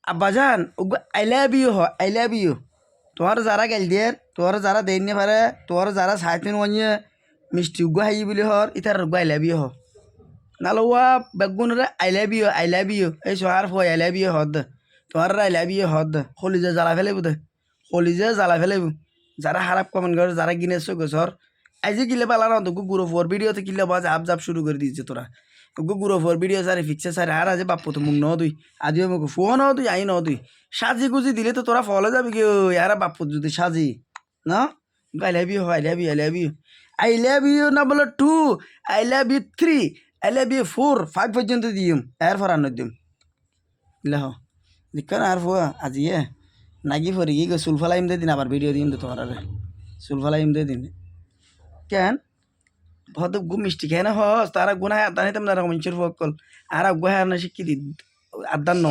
আব্বাজান ওগো I love you হ আই লাভ ইউ তোমার যারা গেল দিয়ে তোমার যারা দেন নে পারে তোমার যারা সাইতেন ওয়ানিয়ে মিষ্টি উগ্গ হাই বলি হর ইতার উগ্গ আই লাভ ইউ হ নালোয়া বেগুনরে আই লাভ ইউ এই সোহার ফয় আই লাভ ইউ হদ তোমার আই লাভ ইউ হদ কলিজে জ্বালা ফেলেব দে কলিজে জ্বালা ফেলেব যারা খারাপ কমেন্ট করে যারা গিনেছ গছর আইজি কিলে পালা না তো গুরো ফোর ভিডিওতে কিলে বাজ আপ জাপ শুরু করে দিয়েছে তোরা গুরো ফোর ভিডিও সারে ফিক্সে সারে আর আজ বাপ্পু তো মুখ ন তুই আজিও মুখ ফোন ন তুই আই ন তুই সাজি গুজি দিলে তো তোরা ফলে যাবি কি আর বাপ্পু যদি সাজি না I love you I love you I love you I love you না বলো 2 I love you 3 I love you 4 5 পর্যন্ত দিম এর ফর আনো দিম লাহ দিক্কার আর ফো আজিয়ে নাকি ফরি কি সুলফালাইম দে দিন আবার ভিডিও দিন তো তোমার সুলফালাইম দে দিন কেন বহুত গু মিষ্টি খেয়ে না হস তারা গুনা আদান হইতাম না রকম ইঞ্চুর ফকল আর গুহা না শিক্ষি দি আদান ন